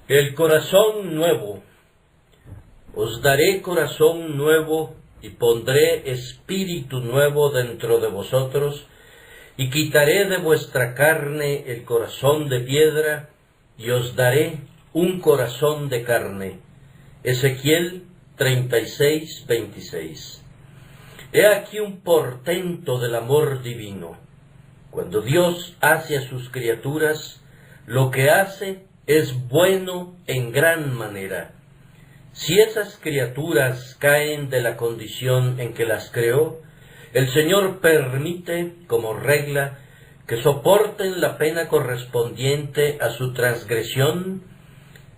El corazón nuevo. Os daré corazón nuevo y pondré espíritu nuevo dentro de vosotros, y quitaré de vuestra carne el corazón de piedra, y os daré un corazón de carne. Ezequiel 36:26. He aquí un portento del amor divino. Cuando Dios hace a sus criaturas, lo que hace es bueno en gran manera. Si esas criaturas caen de la condición en que las creó, el Señor permite, como regla, que soporten la pena correspondiente a su transgresión,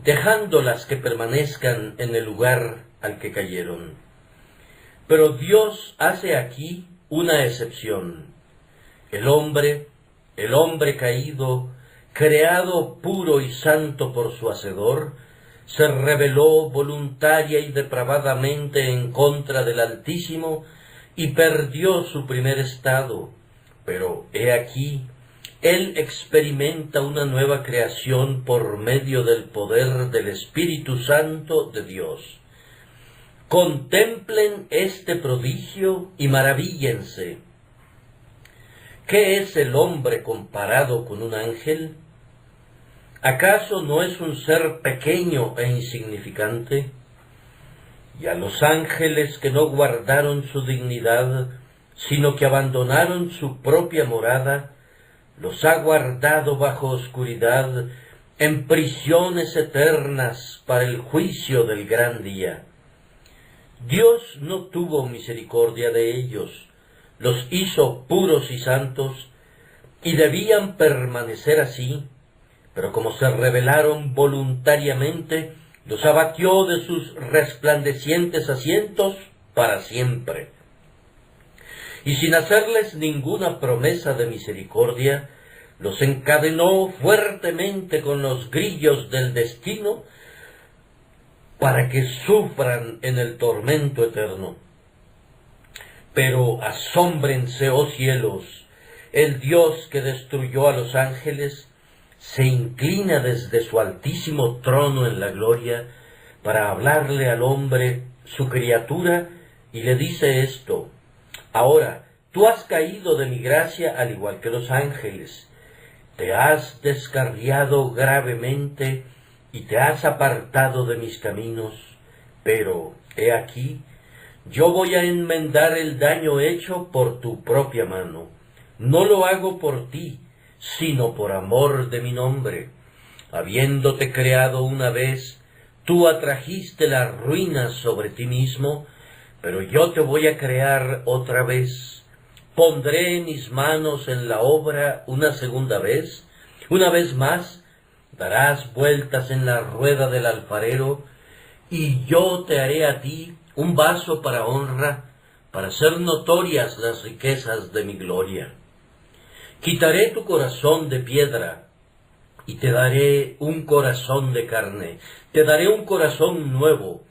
dejándolas que permanezcan en el lugar al que cayeron. Pero Dios hace aquí una excepción. El hombre caído, creado puro y santo por su Hacedor, se rebeló voluntaria y depravadamente en contra del Altísimo y perdió su primer estado. Pero he aquí, Él experimenta una nueva creación por medio del poder del Espíritu Santo de Dios. Contemplen este prodigio y maravíllense. ¿Qué es el hombre comparado con un ángel? ¿Acaso no es un ser pequeño e insignificante? Y a los ángeles que no guardaron su dignidad, sino que abandonaron su propia morada, los ha guardado bajo oscuridad, en prisiones eternas para el juicio del gran día. Dios no tuvo misericordia de ellos, los hizo puros y santos, y debían permanecer así, pero como se rebelaron voluntariamente, los abatió de sus resplandecientes asientos para siempre. Y sin hacerles ninguna promesa de misericordia, los encadenó fuertemente con los grillos del destino para que sufran en el tormento eterno. Pero asómbrense, oh cielos, el Dios que destruyó a los ángeles se inclina desde su altísimo trono en la gloria para hablarle al hombre, su criatura, y le dice esto: ahora, tú has caído de mi gracia al igual que los ángeles, te has descarriado gravemente y te has apartado de mis caminos, pero, he aquí, yo voy a enmendar el daño hecho por tu propia mano. No lo hago por ti, sino por amor de mi nombre. Habiéndote creado una vez, tú atrajiste la ruina sobre ti mismo, pero yo te voy a crear otra vez. Pondré mis manos en la obra una segunda vez. Una vez más, darás vueltas en la rueda del alfarero, y yo te haré a ti un vaso para honra, para hacer notorias las riquezas de mi gloria. Quitaré tu corazón de piedra, y te daré un corazón de carne, te daré un corazón nuevo,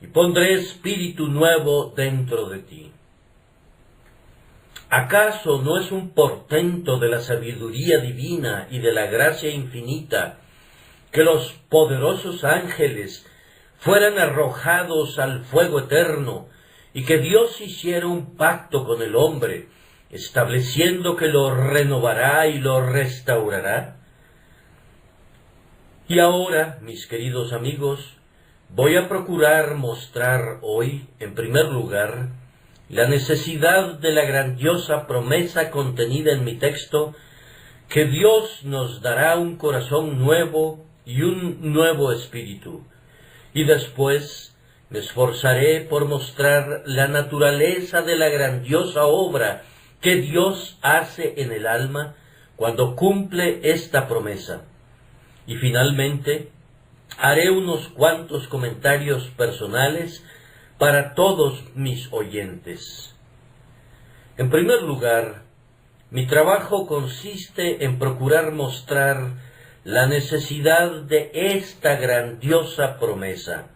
y pondré espíritu nuevo dentro de ti. ¿Acaso no es un portento de la sabiduría divina y de la gracia infinita que los poderosos ángeles fueran arrojados al fuego eterno, y que Dios hiciera un pacto con el hombre, estableciendo que lo renovará y lo restaurará? Y ahora, mis queridos amigos, voy a procurar mostrar hoy, en primer lugar, la necesidad de la grandiosa promesa contenida en mi texto, que Dios nos dará un corazón nuevo y un nuevo espíritu. Y después me esforzaré por mostrar la naturaleza de la grandiosa obra que Dios hace en el alma cuando cumple esta promesa. Y finalmente, haré unos cuantos comentarios personales para todos mis oyentes. En primer lugar, mi trabajo consiste en procurar mostrar la necesidad de esta grandiosa promesa.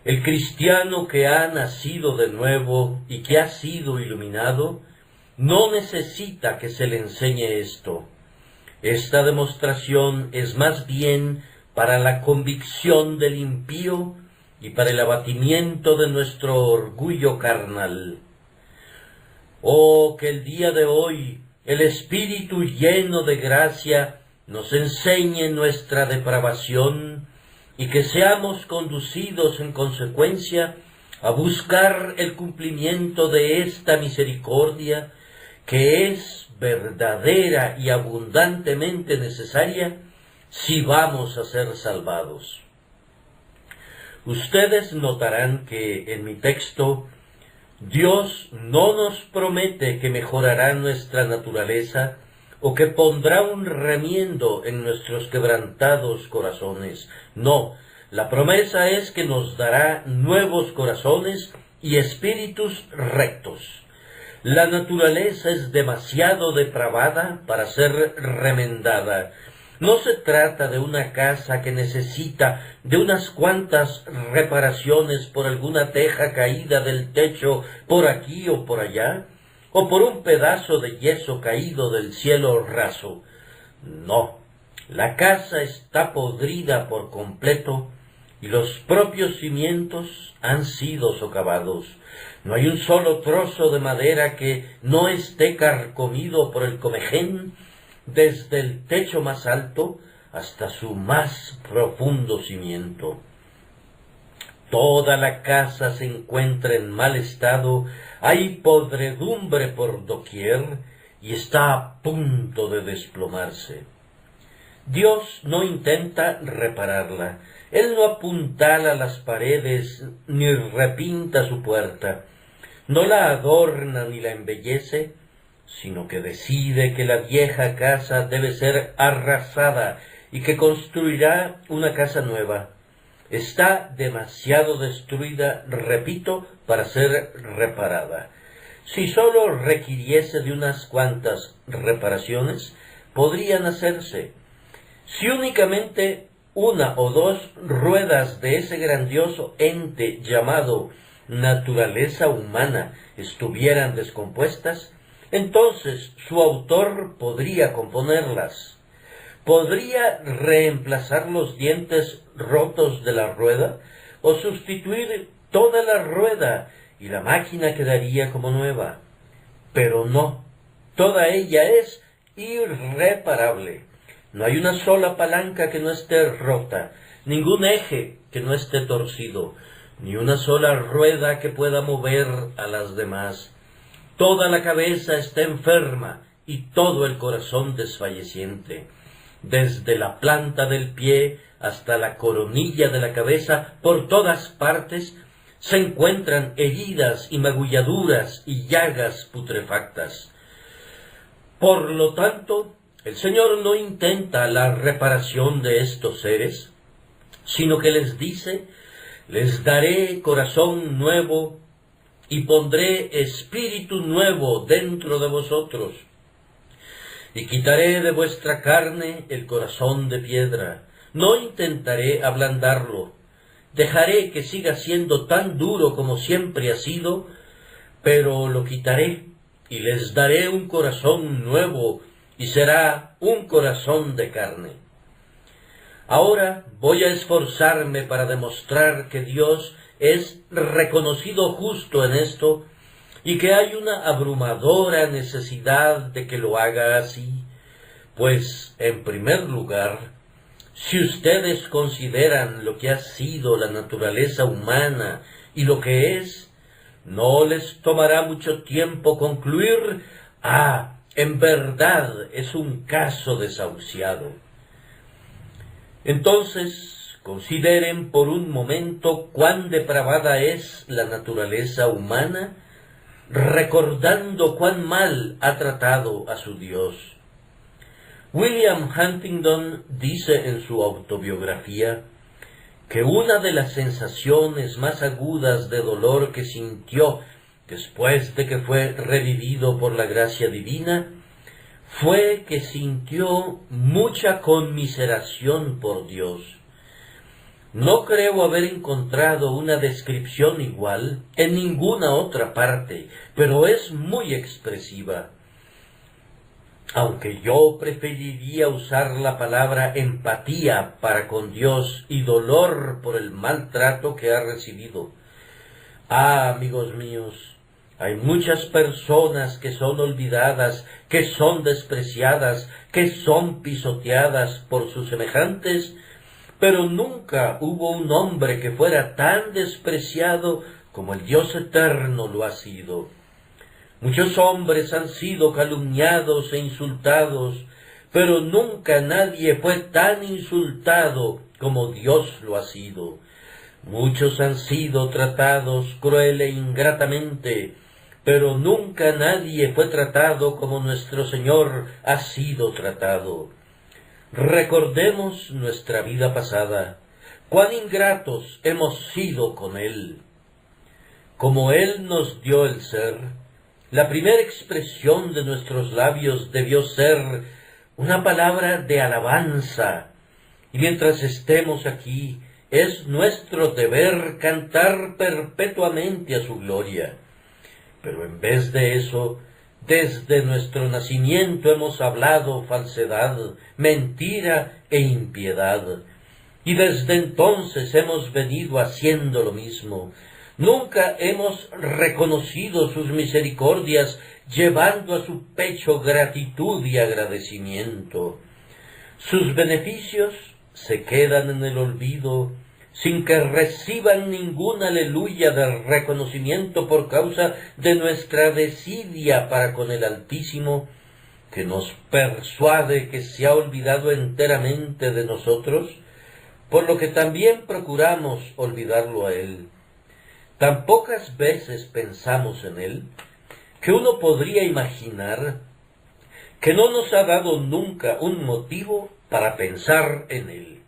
El cristiano que ha nacido de nuevo y que ha sido iluminado no necesita que se le enseñe esto. Esta demostración es más bien para la convicción del impío y para el abatimiento de nuestro orgullo carnal. Oh, que el día de hoy el Espíritu lleno de gracia nos enseñe nuestra depravación y que seamos conducidos en consecuencia a buscar el cumplimiento de esta misericordia que es verdadera y abundantemente necesaria si vamos a ser salvados. Ustedes notarán que en mi texto Dios no nos promete que mejorará nuestra naturaleza o que pondrá un remiendo en nuestros quebrantados corazones. No, la promesa es que nos dará nuevos corazones y espíritus rectos. La naturaleza es demasiado depravada para ser remendada. No se trata de una casa que necesita de unas cuantas reparaciones por alguna teja caída del techo por aquí o por allá, o por un pedazo de yeso caído del cielo raso. No, la casa está podrida por completo y los propios cimientos han sido socavados. No hay un solo trozo de madera que no esté carcomido por el comején, desde el techo más alto hasta su más profundo cimiento. Toda la casa se encuentra en mal estado, hay podredumbre por doquier y está a punto de desplomarse. Dios no intenta repararla, Él no apuntala las paredes ni repinta su puerta, no la adorna ni la embellece, sino que decide que la vieja casa debe ser arrasada y que construirá una casa nueva. Está demasiado destruida, repito, para ser reparada. Si sólo requiriese de unas cuantas reparaciones, podrían hacerse. Si únicamente una o dos ruedas de ese grandioso ente llamado naturaleza humana estuvieran descompuestas, entonces su autor podría componerlas. Podría reemplazar los dientes rotos de la rueda o sustituir toda la rueda y la máquina quedaría como nueva. Pero no, toda ella es irreparable. No hay una sola palanca que no esté rota, ningún eje que no esté torcido, ni una sola rueda que pueda mover a las demás. Toda la cabeza está enferma y todo el corazón desfalleciente. Desde la planta del pie hasta la coronilla de la cabeza, por todas partes, se encuentran heridas y magulladuras y llagas putrefactas. Por lo tanto, el Señor no intenta la reparación de estos seres, sino que les dice: les daré corazón nuevo y pondré espíritu nuevo dentro de vosotros, y quitaré de vuestra carne el corazón de piedra. No intentaré ablandarlo, dejaré que siga siendo tan duro como siempre ha sido, pero lo quitaré y les daré un corazón nuevo, y será un corazón de carne. Ahora voy a esforzarme para demostrar que Dios es reconocido justo en esto y que hay una abrumadora necesidad de que lo haga así, pues, en primer lugar, si ustedes consideran lo que ha sido la naturaleza humana y lo que es, no les tomará mucho tiempo concluir: en verdad es un caso desahuciado. Entonces, consideren por un momento cuán depravada es la naturaleza humana, recordando cuán mal ha tratado a su Dios. William Huntington dice en su autobiografía que una de las sensaciones más agudas de dolor que sintió después de que fue revivido por la gracia divina fue que sintió mucha conmiseración por Dios. No creo haber encontrado una descripción igual en ninguna otra parte, pero es muy expresiva. aunque yo preferiría usar la palabra empatía para con Dios y dolor por el maltrato que ha recibido. Ah, amigos míos, hay muchas personas que son olvidadas, que son despreciadas, que son pisoteadas por sus semejantes, pero nunca hubo un hombre que fuera tan despreciado como el Dios eterno lo ha sido. Muchos hombres han sido calumniados e insultados, pero nunca nadie fue tan insultado como Dios lo ha sido. Muchos han sido tratados cruel e ingratamente, pero nunca nadie fue tratado como nuestro Señor ha sido tratado. Recordemos nuestra vida pasada, cuán ingratos hemos sido con Él. Como Él nos dio el ser, la primera expresión de nuestros labios debió ser una palabra de alabanza, y mientras estemos aquí, es nuestro deber cantar perpetuamente a su gloria. Pero en vez de eso, desde nuestro nacimiento hemos hablado falsedad, mentira e impiedad, y desde entonces hemos venido haciendo lo mismo. Nunca hemos reconocido sus misericordias, llevando a su pecho gratitud y agradecimiento. Sus beneficios se quedan en el olvido, sin que reciban ningún aleluya de reconocimiento por causa de nuestra desidia para con el Altísimo, que nos persuade que se ha olvidado enteramente de nosotros, por lo que también procuramos olvidarlo a Él. Tan pocas veces pensamos en Él, que uno podría imaginar que no nos ha dado nunca un motivo para pensar en Él.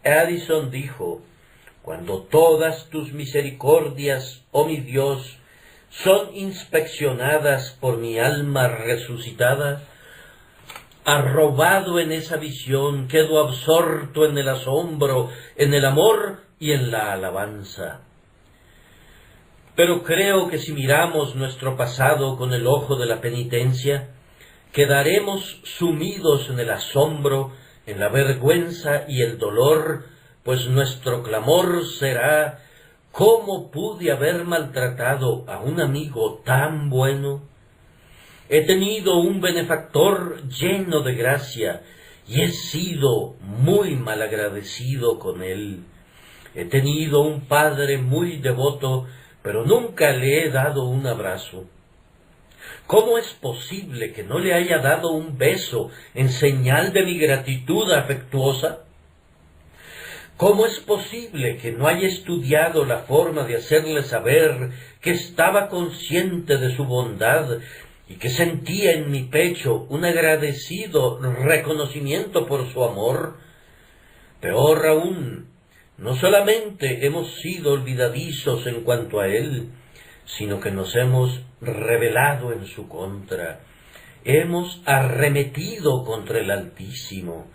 Addison dijo: cuando todas tus misericordias, oh mi Dios, son inspeccionadas por mi alma resucitada, arrobado en esa visión, quedo absorto en el asombro, en el amor y en la alabanza. Pero creo que si miramos nuestro pasado con el ojo de la penitencia, quedaremos sumidos en el asombro, en la vergüenza y el dolor, pues nuestro clamor será: ¿cómo pude haber maltratado a un amigo tan bueno? He tenido un benefactor lleno de gracia y he sido muy malagradecido con él. He tenido un padre muy devoto, pero nunca le he dado un abrazo. ¿Cómo es posible que no le haya dado un beso en señal de mi gratitud afectuosa? ¿Cómo es posible que no haya estudiado la forma de hacerle saber que estaba consciente de su bondad y que sentía en mi pecho un agradecido reconocimiento por su amor? Peor aún, no solamente hemos sido olvidadizos en cuanto a Él, sino que nos hemos rebelado en su contra. Hemos arremetido contra el Altísimo.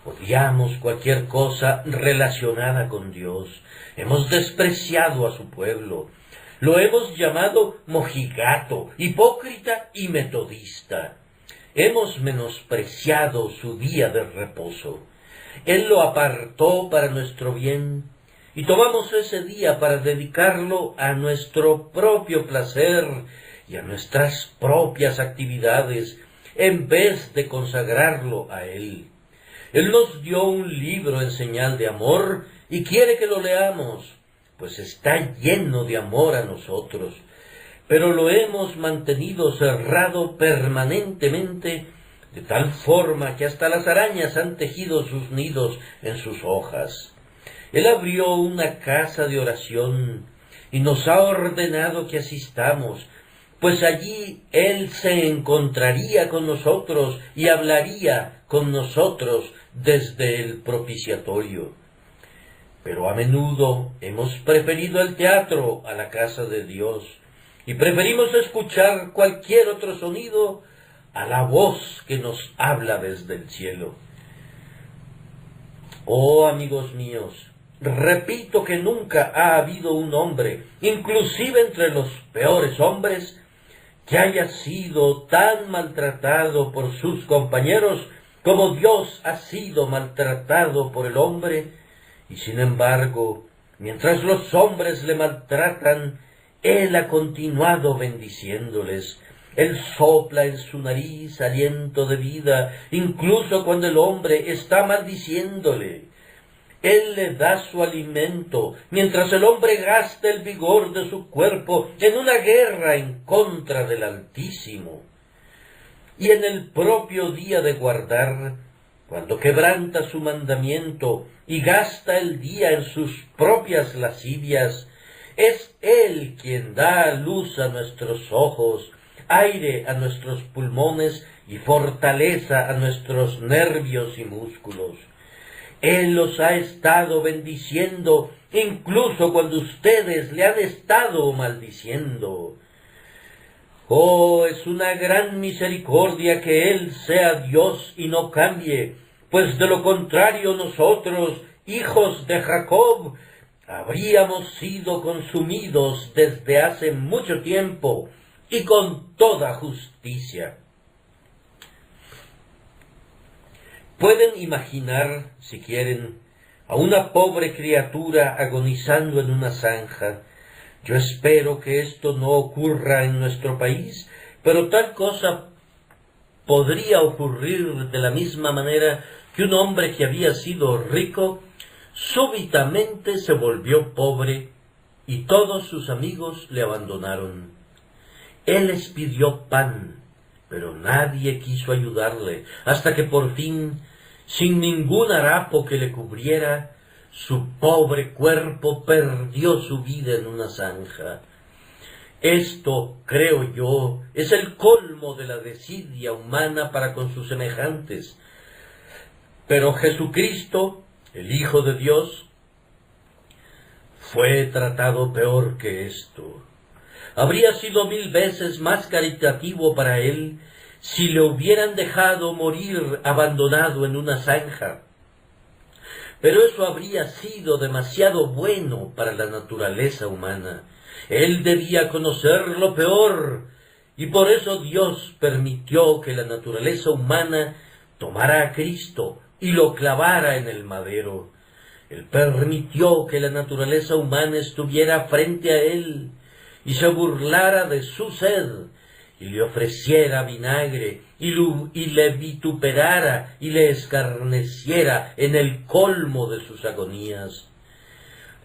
Odiamos cualquier cosa relacionada con Dios. Hemos despreciado a su pueblo. Lo hemos llamado mojigato, hipócrita y metodista. Hemos menospreciado su día de reposo. Él lo apartó para nuestro bien, y tomamos ese día para dedicarlo a nuestro propio placer y a nuestras propias actividades, en vez de consagrarlo a Él. Él nos dio un libro en señal de amor y quiere que lo leamos, pues está lleno de amor a nosotros, pero lo hemos mantenido cerrado permanentemente, de tal forma que hasta las arañas han tejido sus nidos en sus hojas. Él abrió una casa de oración y nos ha ordenado que asistamos, pues allí Él se encontraría con nosotros y hablaría con nosotros desde el propiciatorio. Pero a menudo hemos preferido el teatro a la casa de Dios, y preferimos escuchar cualquier otro sonido a la voz que nos habla desde el cielo. Oh, amigos míos, repito que nunca ha habido un hombre, inclusive entre los peores hombres, que haya sido tan maltratado por sus compañeros como Dios ha sido maltratado por el hombre, y sin embargo, mientras los hombres le maltratan, Él ha continuado bendiciéndoles. Él sopla en su nariz aliento de vida, incluso cuando el hombre está maldiciéndole. Él le da su alimento, mientras el hombre gasta el vigor de su cuerpo en una guerra en contra del Altísimo. Y en el propio día de guardar, cuando quebranta su mandamiento y gasta el día en sus propias lascivias, es Él quien da luz a nuestros ojos, aire a nuestros pulmones y fortaleza a nuestros nervios y músculos. Él los ha estado bendiciendo, incluso cuando ustedes le han estado maldiciendo. Oh, es una gran misericordia que Él sea Dios y no cambie, pues de lo contrario nosotros, hijos de Jacob, habríamos sido consumidos desde hace mucho tiempo y con toda justicia. Pueden imaginar, si quieren, a una pobre criatura agonizando en una zanja. Yo espero que esto no ocurra en nuestro país, pero tal cosa podría ocurrir de la misma manera que un hombre que había sido rico súbitamente se volvió pobre y todos sus amigos le abandonaron. Él les pidió pan, pero nadie quiso ayudarle, hasta que por fin, sin ningún harapo que le cubriera, su pobre cuerpo perdió su vida en una zanja. Esto, creo yo, es el colmo de la desidia humana para con sus semejantes. Pero Jesucristo, el Hijo de Dios, fue tratado peor que esto. Habría sido 1000 veces más caritativo para él si le hubieran dejado morir abandonado en una zanja. Pero eso habría sido demasiado bueno para la naturaleza humana. Él debía conocer lo peor, y por eso Dios permitió que la naturaleza humana tomara a Cristo y lo clavara en el madero. Él permitió que la naturaleza humana estuviera frente a Él y se burlara de su sed, y le ofreciera vinagre, y le vituperara y le escarneciera en el colmo de sus agonías.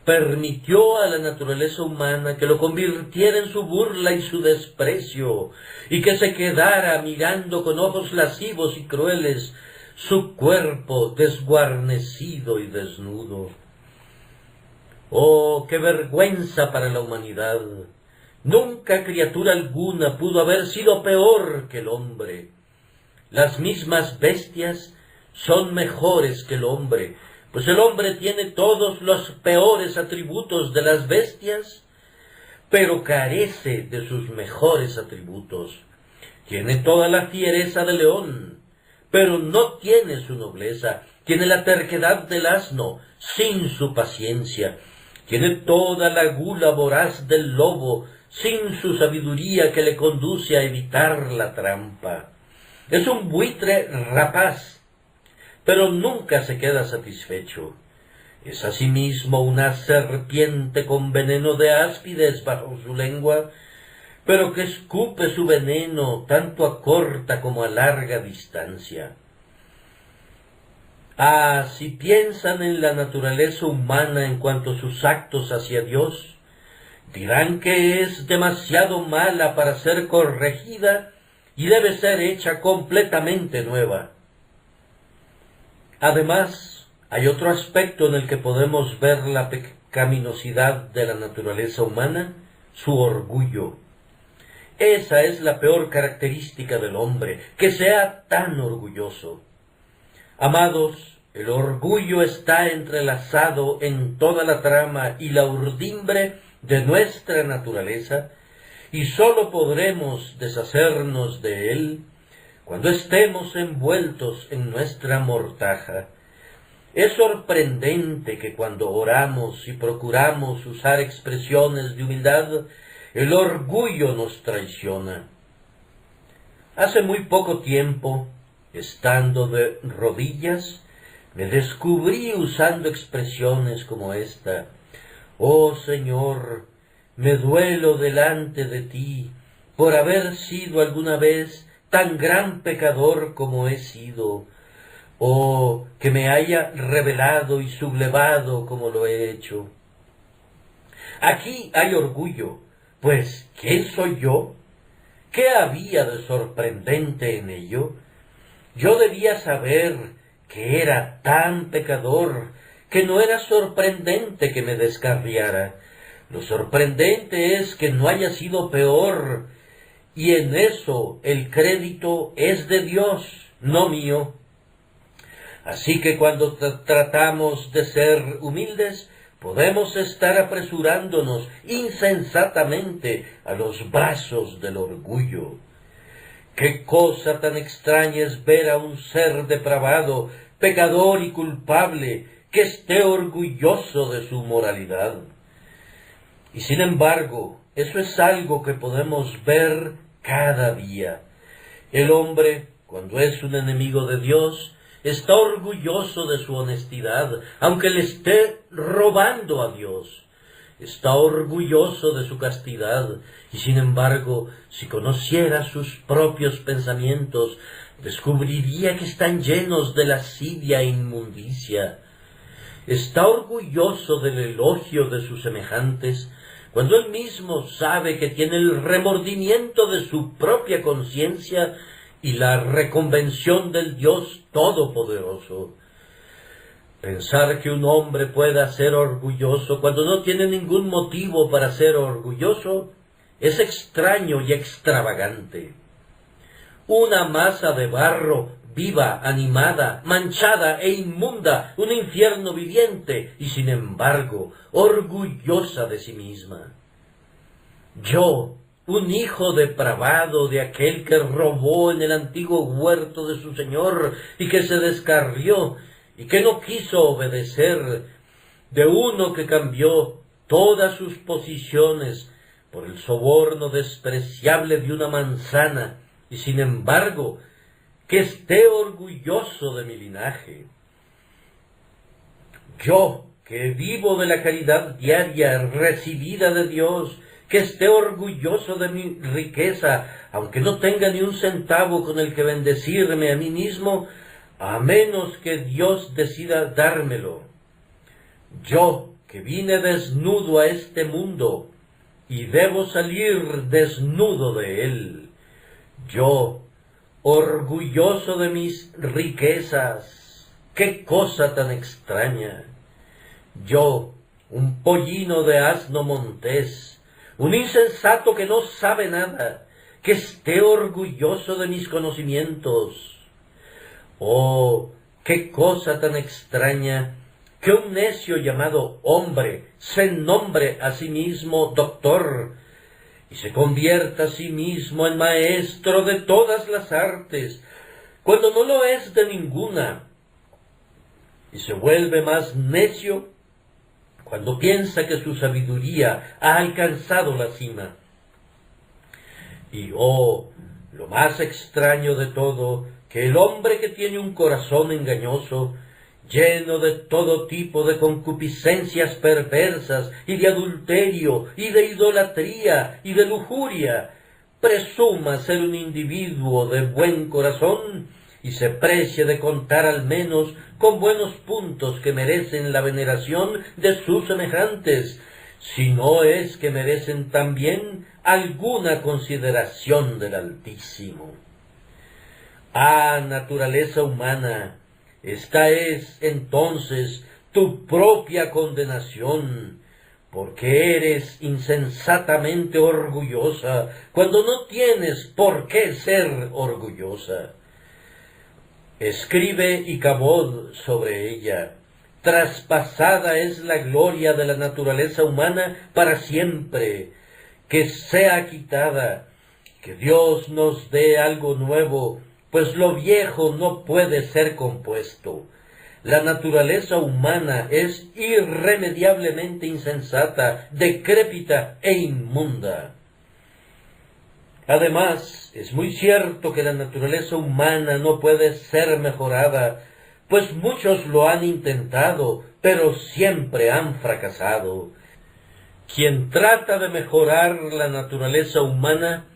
Permitió a la naturaleza humana que lo convirtiera en su burla y su desprecio, y que se quedara mirando con ojos lascivos y crueles su cuerpo desguarnecido y desnudo. ¡Oh, qué vergüenza para la humanidad! Nunca criatura alguna pudo haber sido peor que el hombre. Las mismas bestias son mejores que el hombre, pues el hombre tiene todos los peores atributos de las bestias, pero carece de sus mejores atributos. Tiene toda la fiereza del león, pero no tiene su nobleza. Tiene la terquedad del asno, sin su paciencia. Tiene toda la gula voraz del lobo, sin su sabiduría que le conduce a evitar la trampa. Es un buitre rapaz, pero nunca se queda satisfecho. Es asimismo una serpiente con veneno de áspides bajo su lengua, pero que escupe su veneno tanto a corta como a larga distancia. Ah, si piensan en la naturaleza humana en cuanto a sus actos hacia Dios, dirán que es demasiado mala para ser corregida y debe ser hecha completamente nueva. Además, hay otro aspecto en el que podemos ver la pecaminosidad de la naturaleza humana, su orgullo. Esa es la peor característica del hombre, que sea tan orgulloso. Amados, el orgullo está entrelazado en toda la trama y la urdimbre de nuestra naturaleza, y sólo podremos deshacernos de él cuando estemos envueltos en nuestra mortaja. Es sorprendente que cuando oramos y procuramos usar expresiones de humildad, el orgullo nos traiciona. Hace muy poco tiempo, estando de rodillas, me descubrí usando expresiones como esta: «Oh Señor, me duelo delante de ti por haber sido alguna vez tan gran pecador como he sido, o que me haya rebelado y sublevado como lo he hecho». Aquí hay orgullo, pues ¿quién soy yo? ¿Qué había de sorprendente en ello? Yo debía saber que era tan pecador que no era sorprendente que me descarriara. Lo sorprendente es que no haya sido peor, y en eso el crédito es de Dios, no mío. Así que cuando tratamos de ser humildes, podemos estar apresurándonos insensatamente a los brazos del orgullo. Qué cosa tan extraña es ver a un ser depravado, pecador y culpable, que esté orgulloso de su moralidad. Y sin embargo, eso es algo que podemos ver cada día. El hombre, cuando es un enemigo de Dios, está orgulloso de su honestidad, aunque le esté robando a Dios. Está orgulloso de su castidad, y sin embargo, si conociera sus propios pensamientos, descubriría que están llenos de lascivia e inmundicia. Está orgulloso del elogio de sus semejantes, cuando él mismo sabe que tiene el remordimiento de su propia conciencia y la reconvención del Dios Todopoderoso. Pensar que un hombre pueda ser orgulloso cuando no tiene ningún motivo para ser orgulloso es extraño y extravagante. Una masa de barro viva, animada, manchada e inmunda, un infierno viviente y sin embargo orgullosa de sí misma. Yo, un hijo depravado de aquel que robó en el antiguo huerto de su señor y que se descarrió y que no quiso obedecer, de uno que cambió todas sus posiciones por el soborno despreciable de una manzana, y sin embargo que esté orgulloso de mi linaje. Yo, que vivo de la caridad diaria recibida de Dios, que esté orgulloso de mi riqueza, aunque no tenga ni un centavo con el que bendecirme a mí mismo, a menos que Dios decida dármelo. Yo, que vine desnudo a este mundo, y debo salir desnudo de él. Yo, orgulloso de mis riquezas, qué cosa tan extraña. Yo, un pollino de asno montés, un insensato que no sabe nada, que esté orgulloso de mis conocimientos. Oh, qué cosa tan extraña que un necio llamado hombre se nombre a sí mismo doctor y se convierta a sí mismo en maestro de todas las artes, cuando no lo es de ninguna, y se vuelve más necio cuando piensa que su sabiduría ha alcanzado la cima. Y oh, lo más extraño de todo, que el hombre que tiene un corazón engañoso, lleno de todo tipo de concupiscencias perversas y de adulterio y de idolatría y de lujuria, presuma ser un individuo de buen corazón y se precie de contar al menos con buenos puntos que merecen la veneración de sus semejantes, si no es que merecen también alguna consideración del Altísimo. Ah, naturaleza humana, esta es entonces tu propia condenación, porque eres insensatamente orgullosa cuando no tienes por qué ser orgullosa. Escribe Icabod sobre ella: traspasada es la gloria de la naturaleza humana para siempre, que sea quitada, que Dios nos dé algo nuevo, pues lo viejo no puede ser compuesto. La naturaleza humana es irremediablemente insensata, decrépita e inmunda. Además, es muy cierto que la naturaleza humana no puede ser mejorada, pues muchos lo han intentado, pero siempre han fracasado. Quien trata de mejorar la naturaleza humana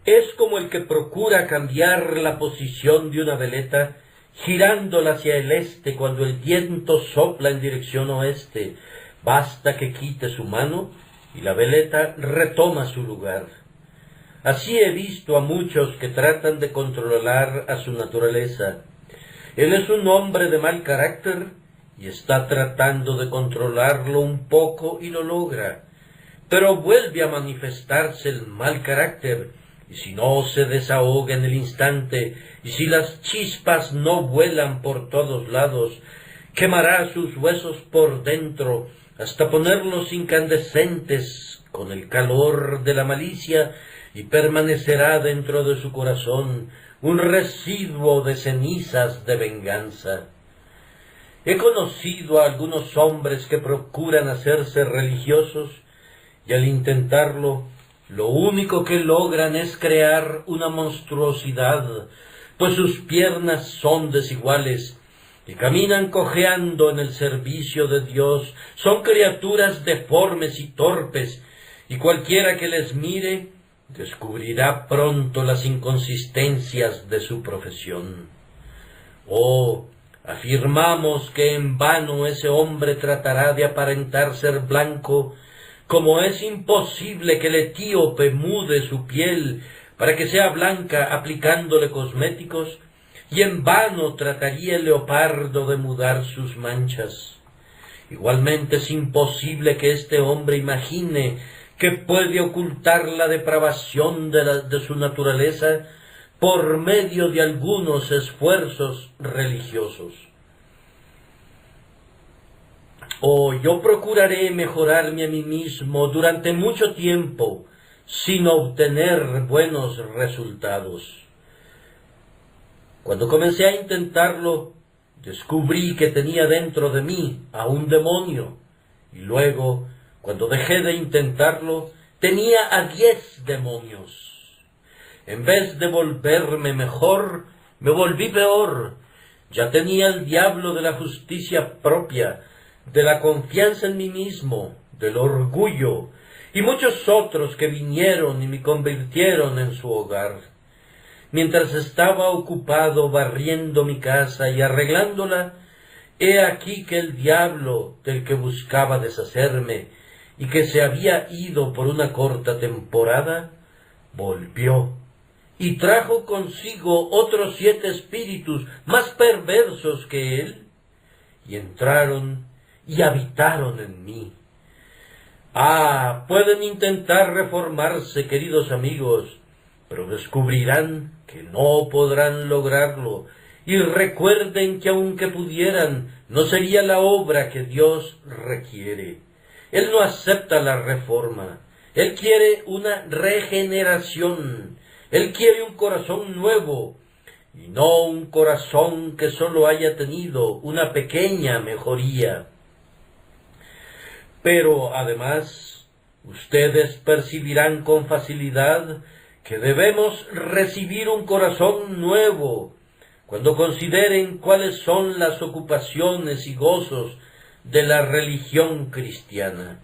es como el que procura cambiar la posición de una veleta, girándola hacia el este cuando el viento sopla en dirección oeste. Basta que quite su mano y la veleta retoma su lugar. Así he visto a muchos que tratan de controlar a su naturaleza. Él es un hombre de mal carácter y está tratando de controlarlo un poco y lo logra. Pero vuelve a manifestarse el mal carácter, y si no se desahoga en el instante, y si las chispas no vuelan por todos lados, quemará sus huesos por dentro, hasta ponerlos incandescentes con el calor de la malicia, y permanecerá dentro de su corazón un residuo de cenizas de venganza. He conocido a algunos hombres que procuran hacerse religiosos, y al intentarlo, lo único que logran es crear una monstruosidad, pues sus piernas son desiguales, y caminan cojeando en el servicio de Dios. Son criaturas deformes y torpes, y cualquiera que les mire descubrirá pronto las inconsistencias de su profesión. Oh, afirmamos que en vano ese hombre tratará de aparentar ser blanco, como es imposible que el etíope mude su piel para que sea blanca aplicándole cosméticos, y en vano trataría el leopardo de mudar sus manchas. Igualmente es imposible que este hombre imagine que puede ocultar la depravación de su naturaleza por medio de algunos esfuerzos religiosos. Yo procuraré mejorarme a mí mismo durante mucho tiempo sin obtener buenos resultados. Cuando comencé a intentarlo, descubrí que tenía dentro de mí a un demonio, y luego, cuando dejé de intentarlo, tenía a 10 demonios. En vez de volverme mejor, me volví peor. Ya tenía el diablo de la justicia propia, de la confianza en mí mismo, del orgullo, y muchos otros que vinieron y me convirtieron en su hogar. Mientras estaba ocupado barriendo mi casa y arreglándola, he aquí que el diablo del que buscaba deshacerme y que se había ido por una corta temporada, volvió y trajo consigo otros 7 espíritus más perversos que él, y entraron y habitaron en mí. Pueden intentar reformarse, queridos amigos, pero descubrirán que no podrán lograrlo, y recuerden que aunque pudieran, no sería la obra que Dios requiere. Él no acepta la reforma, Él quiere una regeneración, Él quiere un corazón nuevo, y no un corazón que sólo haya tenido una pequeña mejoría. Pero además, ustedes percibirán con facilidad que debemos recibir un corazón nuevo cuando consideren cuáles son las ocupaciones y gozos de la religión cristiana.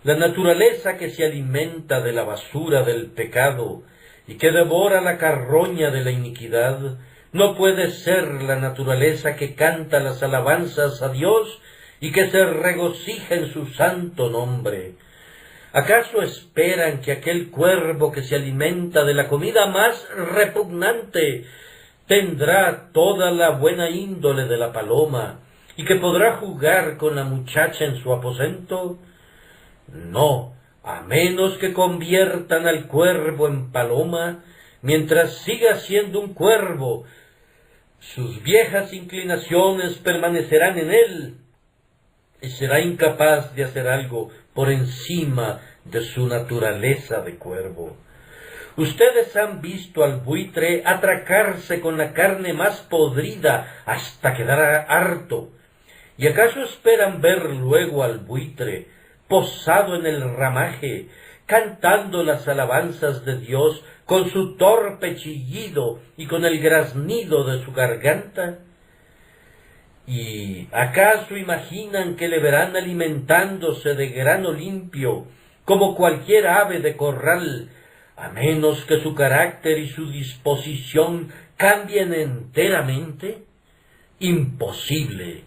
La naturaleza que se alimenta de la basura del pecado y que devora la carroña de la iniquidad no puede ser la naturaleza que canta las alabanzas a Dios y que se regocija en su santo nombre. ¿Acaso esperan que aquel cuervo que se alimenta de la comida más repugnante tendrá toda la buena índole de la paloma y que podrá jugar con la muchacha en su aposento? No, a menos que conviertan al cuervo en paloma, mientras siga siendo un cuervo, sus viejas inclinaciones permanecerán en él, y será incapaz de hacer algo por encima de su naturaleza de cuervo. Ustedes han visto al buitre atracarse con la carne más podrida hasta quedar harto, ¿y acaso esperan ver luego al buitre posado en el ramaje, cantando las alabanzas de Dios con su torpe chillido y con el graznido de su garganta? ¿Y acaso imaginan que le verán alimentándose de grano limpio, como cualquier ave de corral, a menos que su carácter y su disposición cambien enteramente? Imposible.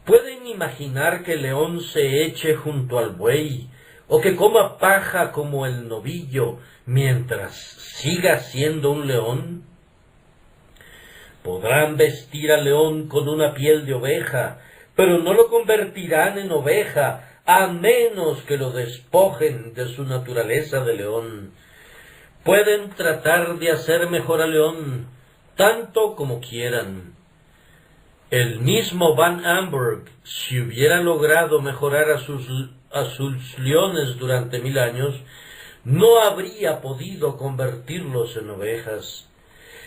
¿Pueden imaginar que el león se eche junto al buey, o que coma paja como el novillo, mientras siga siendo un león? Podrán vestir al león con una piel de oveja, pero no lo convertirán en oveja, a menos que lo despojen de su naturaleza de león. Pueden tratar de hacer mejor al león, tanto como quieran. El mismo Van Amburgh, si hubiera logrado mejorar a sus leones durante 1000 años, no habría podido convertirlos en ovejas.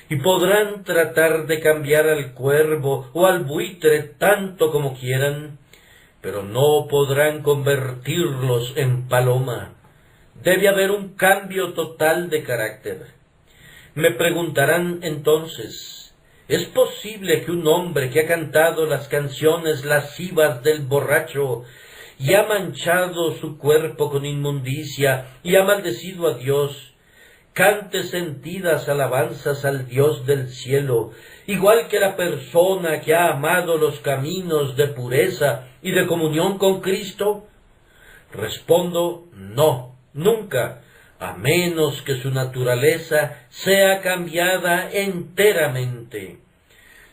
Y podrán tratar de cambiar al cuervo o al buitre tanto como quieran, pero no podrán convertirlos en paloma. Debe haber un cambio total de carácter. Me preguntarán entonces, ¿es posible que un hombre que ha cantado las canciones lascivas del borracho y ha manchado su cuerpo con inmundicia y ha maldecido a Dios, cante sentidas alabanzas al Dios del cielo, igual que la persona que ha amado los caminos de pureza y de comunión con Cristo? Respondo, no, nunca, a menos que su naturaleza sea cambiada enteramente.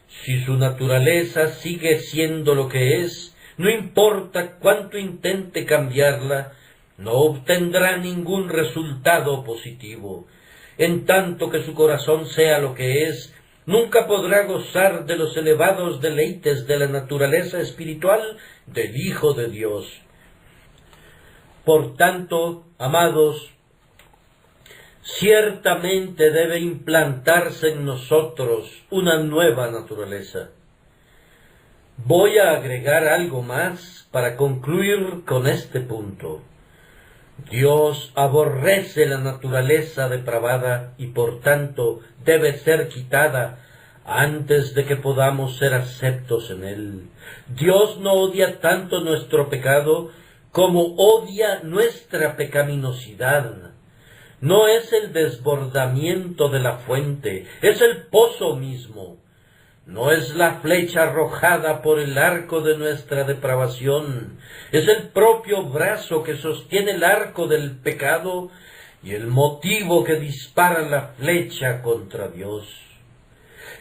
Si su naturaleza sigue siendo lo que es, no importa cuánto intente cambiarla, no obtendrá ningún resultado positivo. En tanto que su corazón sea lo que es, nunca podrá gozar de los elevados deleites de la naturaleza espiritual del Hijo de Dios. Por tanto, amados, ciertamente debe implantarse en nosotros una nueva naturaleza. Voy a agregar algo más para concluir con este punto. Dios aborrece la naturaleza depravada y por tanto debe ser quitada antes de que podamos ser aceptos en Él. Dios no odia tanto nuestro pecado como odia nuestra pecaminosidad. No es el desbordamiento de la fuente, es el pozo mismo. No es la flecha arrojada por el arco de nuestra depravación, es el propio brazo que sostiene el arco del pecado y el motivo que dispara la flecha contra Dios.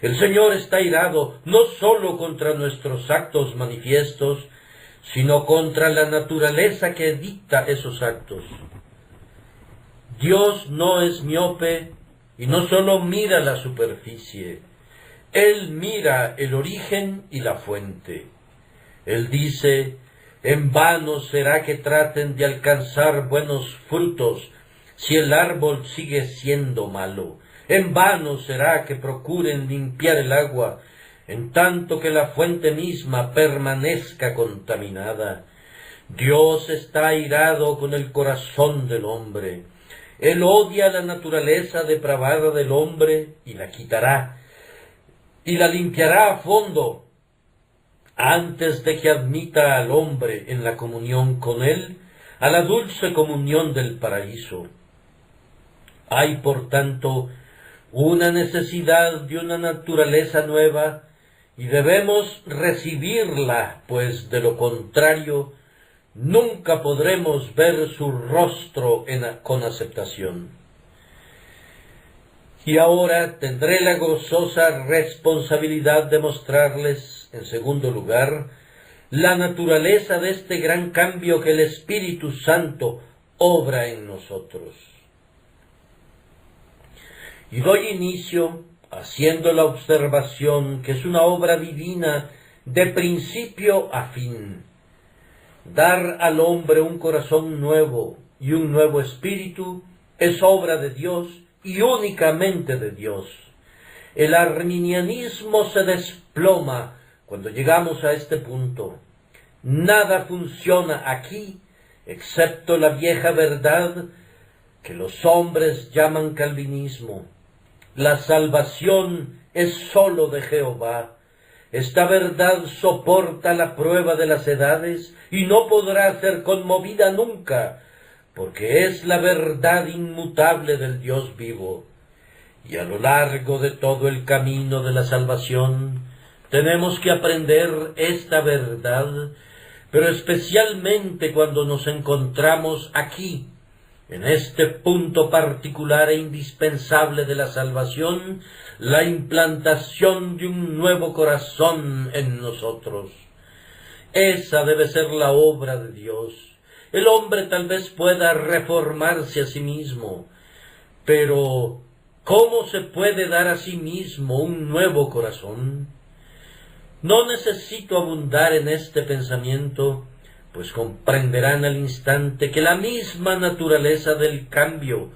El Señor está irado no sólo contra nuestros actos manifiestos, sino contra la naturaleza que dicta esos actos. Dios no es miope y no sólo mira la superficie. Él mira el origen y la fuente. Él dice, en vano será que traten de alcanzar buenos frutos si el árbol sigue siendo malo. En vano será que procuren limpiar el agua, en tanto que la fuente misma permanezca contaminada. Dios está airado con el corazón del hombre. Él odia la naturaleza depravada del hombre y la quitará, y la limpiará a fondo, antes de que admita al hombre en la comunión con él, a la dulce comunión del paraíso. Hay, por tanto, una necesidad de una naturaleza nueva, y debemos recibirla, pues de lo contrario, nunca podremos ver su rostro con aceptación. Y ahora tendré la gozosa responsabilidad de mostrarles, en segundo lugar, la naturaleza de este gran cambio que el Espíritu Santo obra en nosotros. Y doy inicio haciendo la observación que es una obra divina de principio a fin. Dar al hombre un corazón nuevo y un nuevo espíritu es obra de Dios y únicamente de Dios. El arminianismo se desploma cuando llegamos a este punto. Nada funciona aquí excepto la vieja verdad que los hombres llaman calvinismo. La salvación es sólo de Jehová. Esta verdad soporta la prueba de las edades y no podrá ser conmovida nunca, porque es la verdad inmutable del Dios vivo. Y a lo largo de todo el camino de la salvación tenemos que aprender esta verdad, pero especialmente cuando nos encontramos aquí, en este punto particular e indispensable de la salvación, la implantación de un nuevo corazón en nosotros. Esa debe ser la obra de Dios. El hombre tal vez pueda reformarse a sí mismo, pero ¿cómo se puede dar a sí mismo un nuevo corazón? No necesito abundar en este pensamiento, pues comprenderán al instante que la misma naturaleza del cambio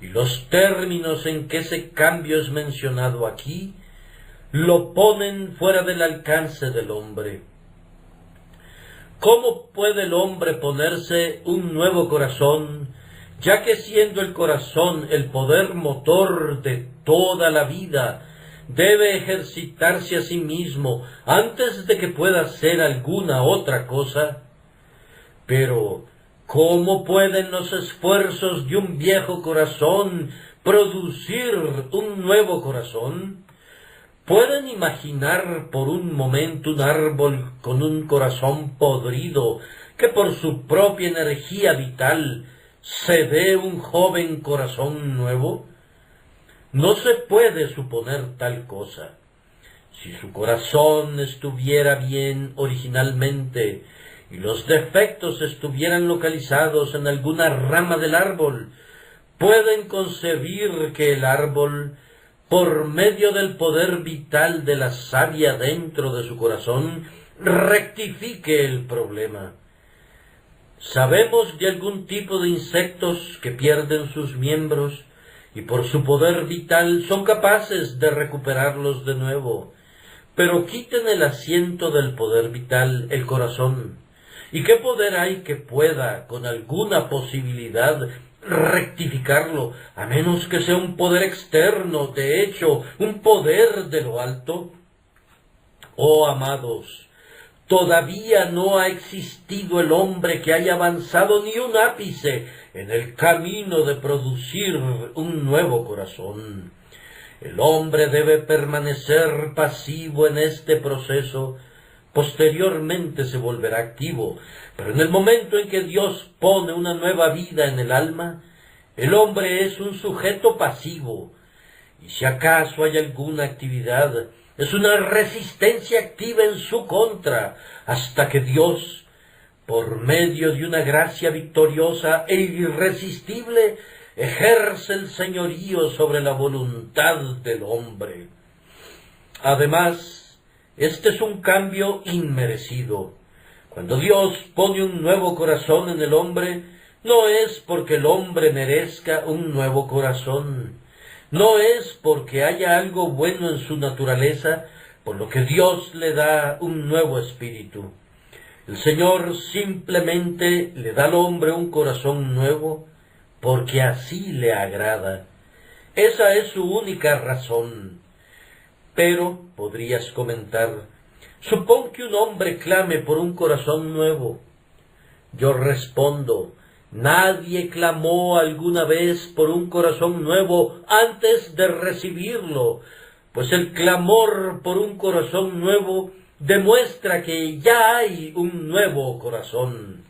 y los términos en que ese cambio es mencionado aquí lo ponen fuera del alcance del hombre. ¿Cómo puede el hombre ponerse un nuevo corazón, ya que siendo el corazón el poder motor de toda la vida, debe ejercitarse a sí mismo antes de que pueda hacer alguna otra cosa? Pero, ¿cómo pueden los esfuerzos de un viejo corazón producir un nuevo corazón? ¿Pueden imaginar por un momento un árbol con un corazón podrido que por su propia energía vital se dé un joven corazón nuevo? No se puede suponer tal cosa. Si su corazón estuviera bien originalmente y los defectos estuvieran localizados en alguna rama del árbol, pueden concebir que el árbol, por medio del poder vital de la savia dentro de su corazón, rectifique el problema. Sabemos de algún tipo de insectos que pierden sus miembros y por su poder vital son capaces de recuperarlos de nuevo, pero quiten el asiento del poder vital, el corazón, ¿y qué poder hay que pueda, con alguna posibilidad, rectificarlo, a menos que sea un poder externo, de hecho, un poder de lo alto? Oh, amados, todavía no ha existido el hombre que haya avanzado ni un ápice en el camino de producir un nuevo corazón. El hombre debe permanecer pasivo en este proceso. Posteriormente se volverá activo, pero en el momento en que Dios pone una nueva vida en el alma, el hombre es un sujeto pasivo, y si acaso hay alguna actividad, es una resistencia activa en su contra, hasta que Dios, por medio de una gracia victoriosa e irresistible, ejerce el señorío sobre la voluntad del hombre. Además, este es un cambio inmerecido. Cuando Dios pone un nuevo corazón en el hombre, no es porque el hombre merezca un nuevo corazón. No es porque haya algo bueno en su naturaleza, por lo que Dios le da un nuevo espíritu. El Señor simplemente le da al hombre un corazón nuevo, porque así le agrada. Esa es su única razón. Pero, podrías comentar, supón que un hombre clame por un corazón nuevo. Yo respondo, nadie clamó alguna vez por un corazón nuevo antes de recibirlo, pues el clamor por un corazón nuevo demuestra que ya hay un nuevo corazón.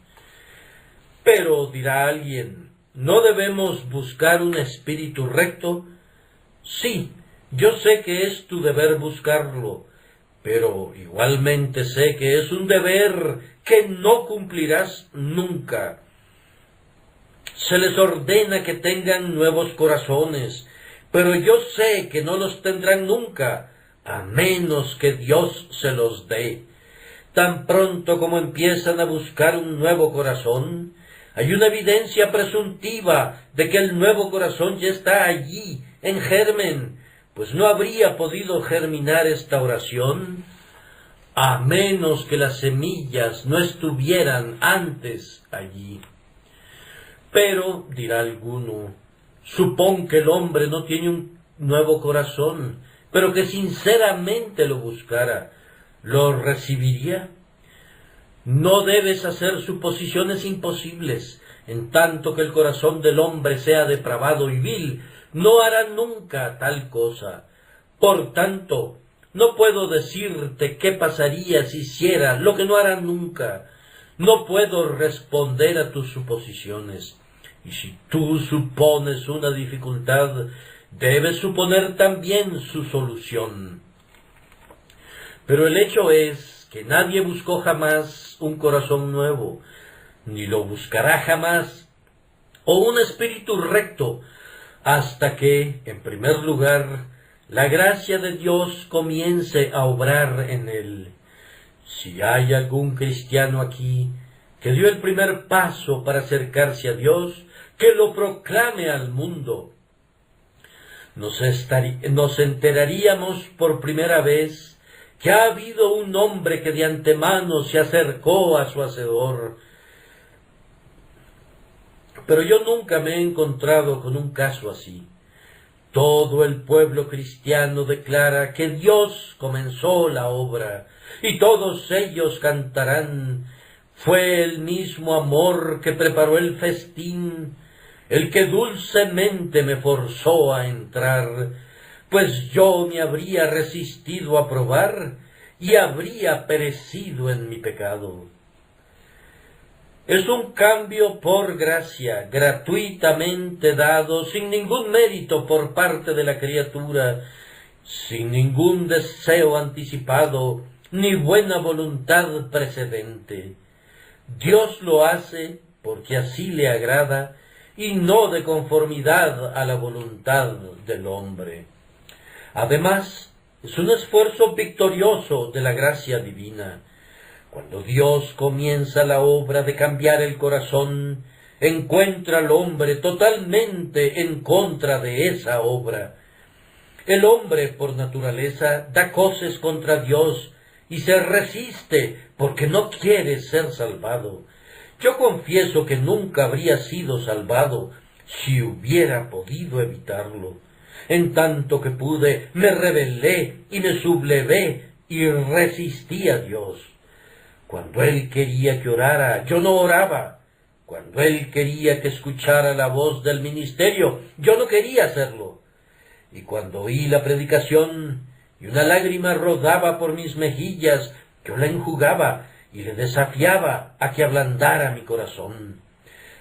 Pero, dirá alguien, ¿no debemos buscar un espíritu recto? Sí, yo sé que es tu deber buscarlo, pero igualmente sé que es un deber que no cumplirás nunca. Se les ordena que tengan nuevos corazones, pero yo sé que no los tendrán nunca, a menos que Dios se los dé. Tan pronto como empiezan a buscar un nuevo corazón, hay una evidencia presuntiva de que el nuevo corazón ya está allí, en germen, pues no habría podido germinar esta oración a menos que las semillas no estuvieran antes allí. Pero, dirá alguno, supón que el hombre no tiene un nuevo corazón, pero que sinceramente lo buscara, ¿lo recibiría? No debes hacer suposiciones imposibles. En tanto que el corazón del hombre sea depravado y vil, no hará nunca tal cosa. Por tanto, no puedo decirte qué pasaría si hiciera lo que no hará nunca. No puedo responder a tus suposiciones. Y si tú supones una dificultad, debes suponer también su solución. Pero el hecho es que nadie buscó jamás un corazón nuevo, ni lo buscará jamás, o un espíritu recto, hasta que, en primer lugar, la gracia de Dios comience a obrar en él. Si hay algún cristiano aquí que dio el primer paso para acercarse a Dios, que lo proclame al mundo. Nos enteraríamos por primera vez que ha habido un hombre que de antemano se acercó a su Hacedor. Pero yo nunca me he encontrado con un caso así. Todo el pueblo cristiano declara que Dios comenzó la obra, y todos ellos cantarán: fue el mismo amor que preparó el festín, el que dulcemente me forzó a entrar, pues yo me habría resistido a probar y habría perecido en mi pecado. Es un cambio por gracia, gratuitamente dado, sin ningún mérito por parte de la criatura, sin ningún deseo anticipado, ni buena voluntad precedente. Dios lo hace porque así le agrada, y no de conformidad a la voluntad del hombre. Además, es un esfuerzo victorioso de la gracia divina. Cuando Dios comienza la obra de cambiar el corazón, encuentra al hombre totalmente en contra de esa obra. El hombre, por naturaleza, da coces contra Dios y se resiste porque no quiere ser salvado. Yo confieso que nunca habría sido salvado si hubiera podido evitarlo. En tanto que pude, me rebelé y me sublevé y resistí a Dios. Cuando Él quería que orara, yo no oraba. Cuando Él quería que escuchara la voz del ministerio, yo no quería hacerlo. Y cuando oí la predicación y una lágrima rodaba por mis mejillas, yo la enjugaba y le desafiaba a que ablandara mi corazón.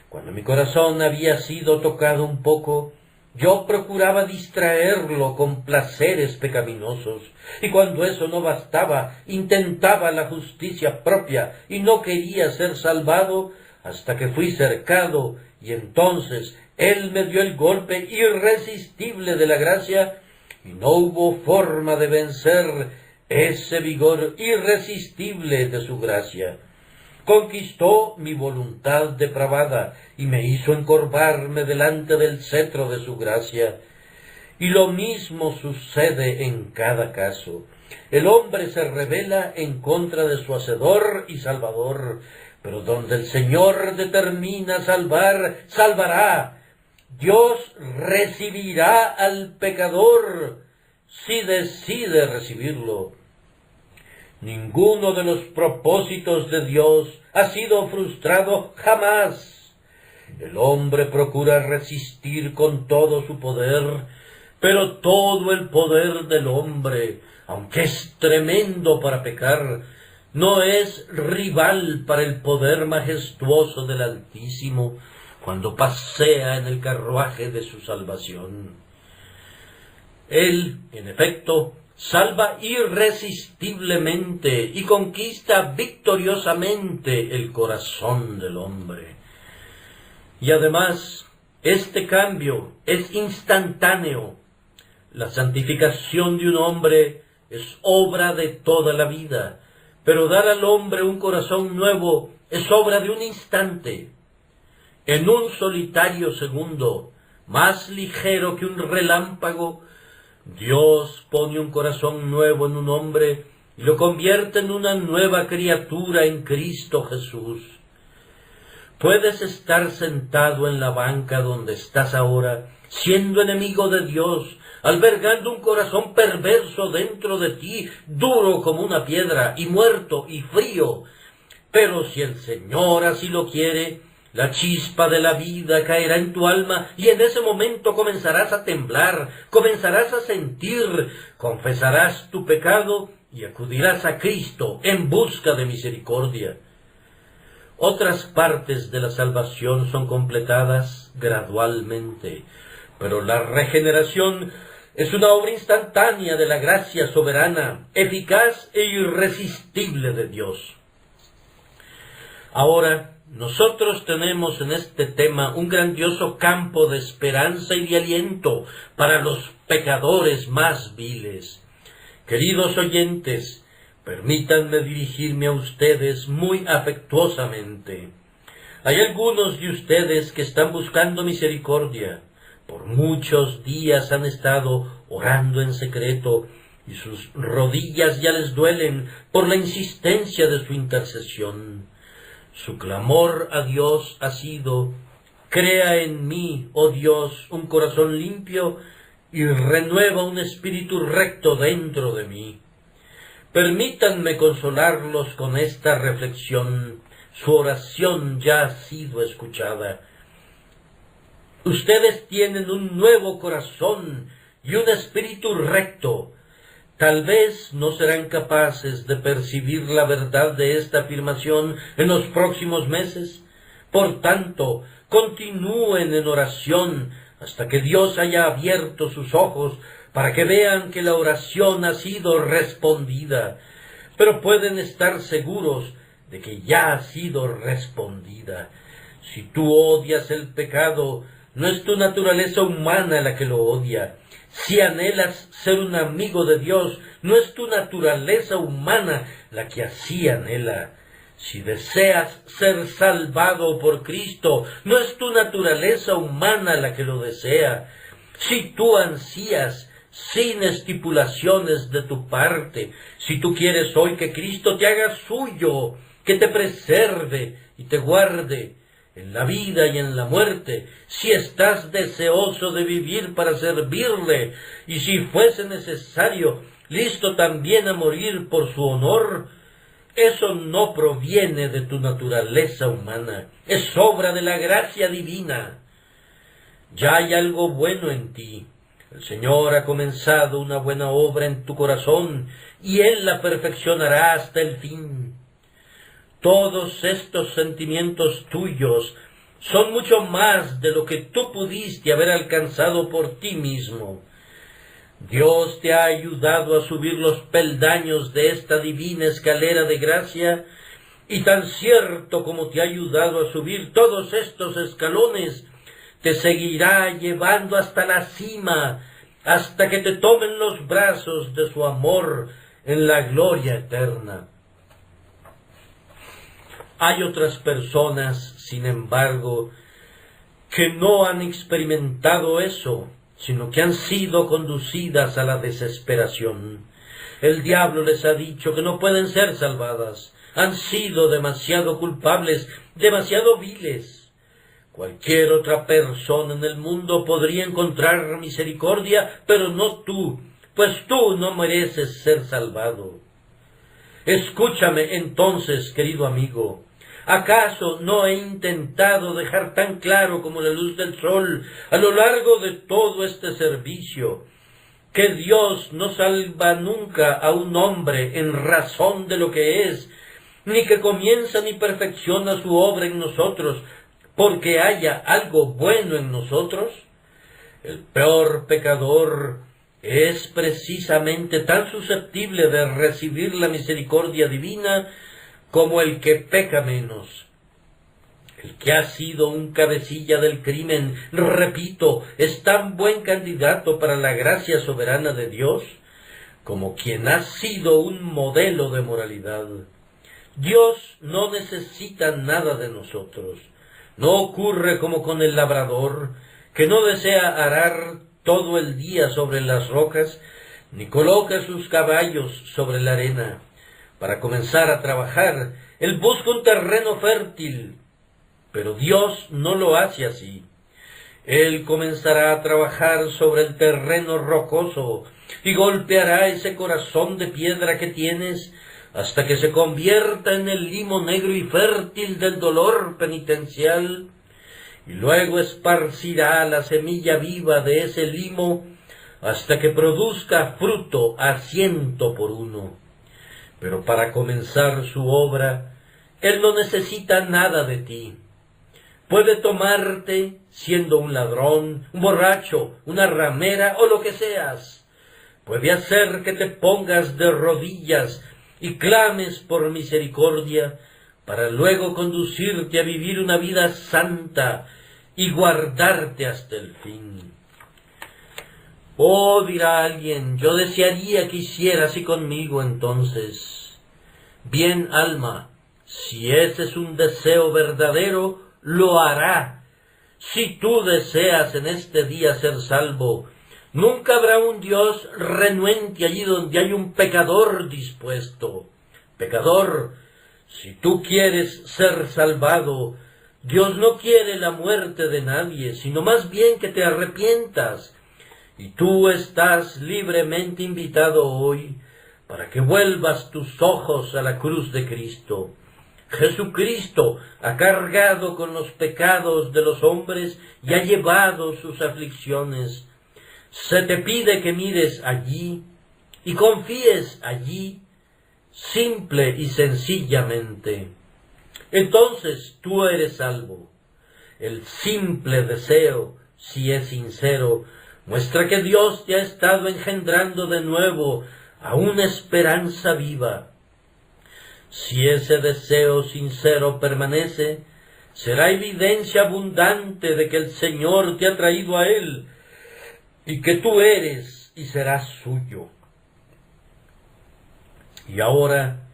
Cuando mi corazón había sido tocado un poco, yo procuraba distraerlo con placeres pecaminosos, y cuando eso no bastaba, intentaba la justicia propia y no quería ser salvado hasta que fui cercado, y entonces Él me dio el golpe irresistible de la gracia, y no hubo forma de vencer ese vigor irresistible de su gracia. Conquistó mi voluntad depravada y me hizo encorvarme delante del cetro de su gracia. Y lo mismo sucede en cada caso. El hombre se rebela en contra de su Hacedor y Salvador, pero donde el Señor determina salvar, salvará. Dios recibirá al pecador si decide recibirlo. Ninguno de los propósitos de Dios ha sido frustrado jamás. El hombre procura resistir con todo su poder, pero todo el poder del hombre, aunque es tremendo para pecar, no es rival para el poder majestuoso del Altísimo cuando pasea en el carruaje de su salvación. Él, en efecto, salva irresistiblemente y conquista victoriosamente el corazón del hombre. Y además, este cambio es instantáneo. La santificación de un hombre es obra de toda la vida, pero dar al hombre un corazón nuevo es obra de un instante. En un solitario segundo, más ligero que un relámpago, Dios pone un corazón nuevo en un hombre y lo convierte en una nueva criatura en Cristo Jesús. Puedes estar sentado en la banca donde estás ahora, siendo enemigo de Dios, albergando un corazón perverso dentro de ti, duro como una piedra, y muerto y frío. Pero si el Señor así lo quiere, la chispa de la vida caerá en tu alma y en ese momento comenzarás a temblar, comenzarás a sentir, confesarás tu pecado y acudirás a Cristo en busca de misericordia. Otras partes de la salvación son completadas gradualmente, pero la regeneración es una obra instantánea de la gracia soberana, eficaz e irresistible de Dios. Ahora, nosotros tenemos en este tema un grandioso campo de esperanza y de aliento para los pecadores más viles. Queridos oyentes, permítanme dirigirme a ustedes muy afectuosamente. Hay algunos de ustedes que están buscando misericordia. Por muchos días han estado orando en secreto y sus rodillas ya les duelen por la insistencia de su intercesión. Su clamor a Dios ha sido: crea en mí, oh Dios, un corazón limpio y renueva un espíritu recto dentro de mí. Permítanme consolarlos con esta reflexión. Su oración ya ha sido escuchada. Ustedes tienen un nuevo corazón y un espíritu recto. Tal vez no serán capaces de percibir la verdad de esta afirmación en los próximos meses. Por tanto, continúen en oración hasta que Dios haya abierto sus ojos para que vean que la oración ha sido respondida. Pero pueden estar seguros de que ya ha sido respondida. Si tú odias el pecado, no es tu naturaleza humana la que lo odia. Si anhelas ser un amigo de Dios, no es tu naturaleza humana la que así anhela. Si deseas ser salvado por Cristo, no es tu naturaleza humana la que lo desea. Si tú ansías, sin estipulaciones de tu parte, si tú quieres hoy que Cristo te haga suyo, que te preserve y te guarde en la vida y en la muerte, si estás deseoso de vivir para servirle, y si fuese necesario, listo también a morir por su honor, eso no proviene de tu naturaleza humana, es obra de la gracia divina. Ya hay algo bueno en ti. El Señor ha comenzado una buena obra en tu corazón, y Él la perfeccionará hasta el fin. Todos estos sentimientos tuyos son mucho más de lo que tú pudiste haber alcanzado por ti mismo. Dios te ha ayudado a subir los peldaños de esta divina escalera de gracia, y tan cierto como te ha ayudado a subir todos estos escalones, te seguirá llevando hasta la cima, hasta que te tomen los brazos de su amor en la gloria eterna. Hay otras personas, sin embargo, que no han experimentado eso, sino que han sido conducidas a la desesperación. El diablo les ha dicho que no pueden ser salvadas, han sido demasiado culpables, demasiado viles. Cualquier otra persona en el mundo podría encontrar misericordia, pero no tú, pues tú no mereces ser salvado. Escúchame entonces, querido amigo. ¿Acaso no he intentado dejar tan claro como la luz del sol a lo largo de todo este servicio que Dios no salva nunca a un hombre en razón de lo que es, ni que comienza ni perfecciona su obra en nosotros porque haya algo bueno en nosotros? El peor pecador es precisamente tan susceptible de recibir la misericordia divina como el que peca menos. El que ha sido un cabecilla del crimen, repito, es tan buen candidato para la gracia soberana de Dios como quien ha sido un modelo de moralidad. Dios no necesita nada de nosotros. No ocurre como con el labrador, que no desea arar todo el día sobre las rocas, ni coloca sus caballos sobre la arena. Para comenzar a trabajar, él busca un terreno fértil, Pero Dios no lo hace así. Él comenzará a trabajar sobre el terreno rocoso y golpeará ese corazón de piedra que tienes hasta que se convierta en el limo negro y fértil del dolor penitencial, y luego esparcirá la semilla viva de ese limo hasta que produzca fruto a 100 por 1. Pero para comenzar su obra, Él no necesita nada de ti. Puede tomarte siendo un ladrón, un borracho, una ramera o lo que seas. Puede hacer que te pongas de rodillas y clames por misericordia, para luego conducirte a vivir una vida santa y guardarte hasta el fin. Oh, dirá alguien, yo desearía que hicieras así conmigo entonces. Bien, alma, si ese es un deseo verdadero, lo hará. Si tú deseas en este día ser salvo, nunca habrá un Dios renuente allí donde hay un pecador dispuesto. Pecador, si tú quieres ser salvado, Dios no quiere la muerte de nadie, sino más bien que te arrepientas. Y tú estás libremente invitado hoy para que vuelvas tus ojos a la cruz de Cristo. Jesucristo ha cargado con los pecados de los hombres y ha llevado sus aflicciones. Se te pide que mires allí y confíes allí, simple y sencillamente. Entonces tú eres salvo. El simple deseo, si es sincero, muestra que Dios te ha estado engendrando de nuevo a una esperanza viva. Si ese deseo sincero permanece, será evidencia abundante de que el Señor te ha traído a Él y que tú eres y serás suyo. Y ahora,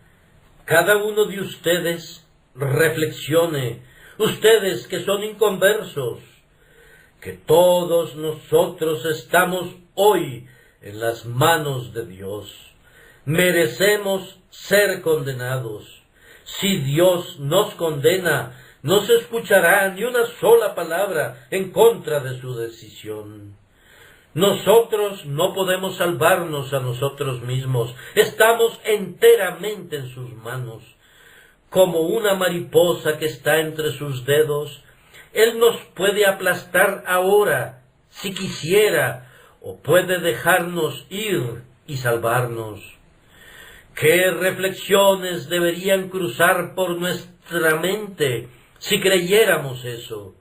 cada uno de ustedes reflexione, ustedes que son inconversos, que todos nosotros estamos hoy en las manos de Dios. Merecemos ser condenados. Si Dios nos condena, no se escuchará ni una sola palabra en contra de su decisión. Nosotros no podemos salvarnos a nosotros mismos. Estamos enteramente en sus manos. Como una mariposa que está entre sus dedos, Él nos puede aplastar ahora, si quisiera, o puede dejarnos ir y salvarnos. ¿Qué reflexiones deberían cruzar por nuestra mente si creyéramos eso?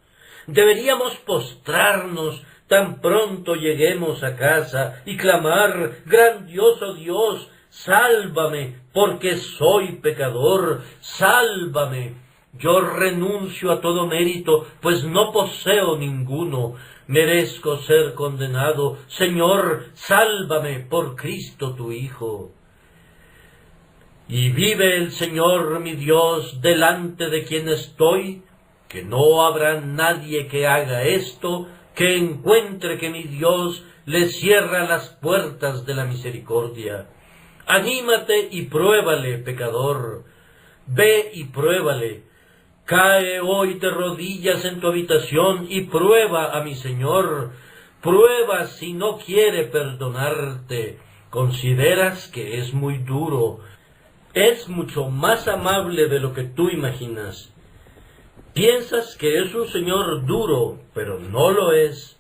Deberíamos postrarnos tan pronto lleguemos a casa y clamar: grandioso Dios, sálvame, porque soy pecador, sálvame. Yo renuncio a todo mérito, pues no poseo ninguno. Merezco ser condenado. Señor, sálvame por Cristo tu Hijo. Y vive el Señor mi Dios delante de quien estoy, que no habrá nadie que haga esto, que encuentre que mi Dios le cierra las puertas de la misericordia. Anímate y pruébale, pecador. Ve y pruébale. Cae hoy de rodillas en tu habitación y prueba a mi Señor. Prueba si no quiere perdonarte. Consideras que es muy duro. Es mucho más amable de lo que tú imaginas. Piensas que es un Señor duro, pero no lo es.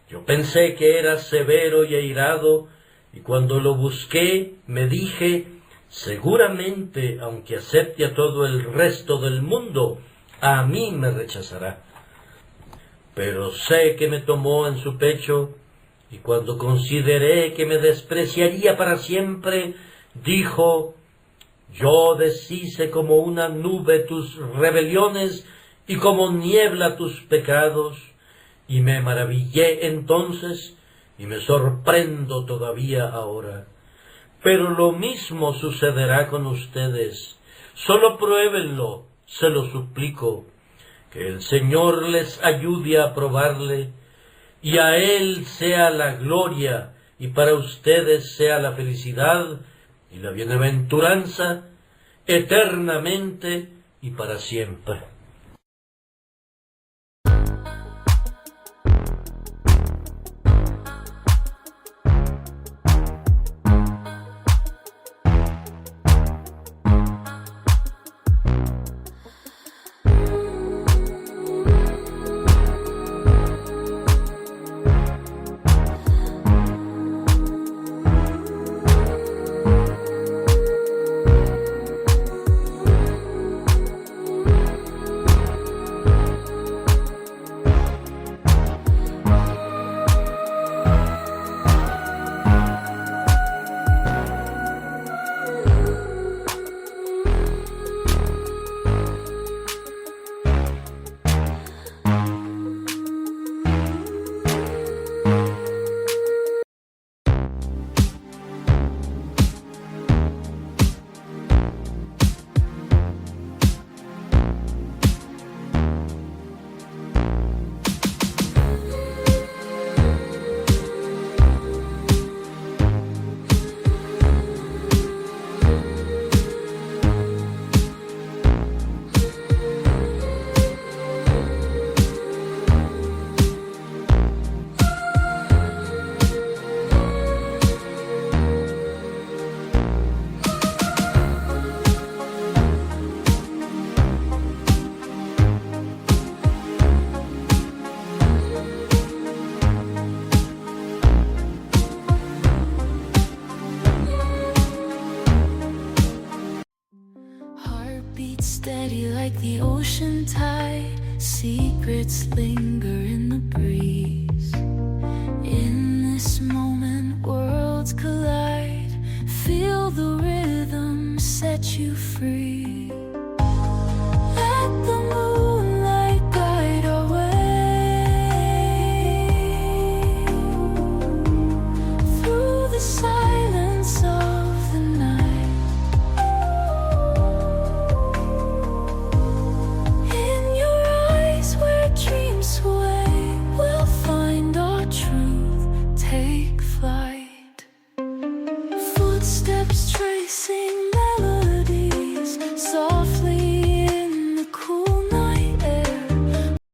Yo pensé que era severo y airado, y cuando lo busqué me dije: seguramente, aunque acepte a todo el resto del mundo, a mí me rechazará. Pero sé que me tomó en su pecho, y cuando consideré que me despreciaría para siempre, dijo: yo deshice como una nube tus rebeliones y como niebla tus pecados, y me maravillé entonces y me sorprendo todavía ahora. Pero lo mismo sucederá con ustedes. Solo pruébenlo, se lo suplico, que el Señor les ayude a probarle, y a Él sea la gloria, y para ustedes sea la felicidad y la bienaventuranza eternamente y para siempre. like the ocean tide, secrets linger in the breeze. In this moment, worlds collide. Feel the rhythm set you free. Let the moonlight guide our way through the silence of the night. In your eyes where dreams sway, we'll find our truth, take flight. Footsteps tracing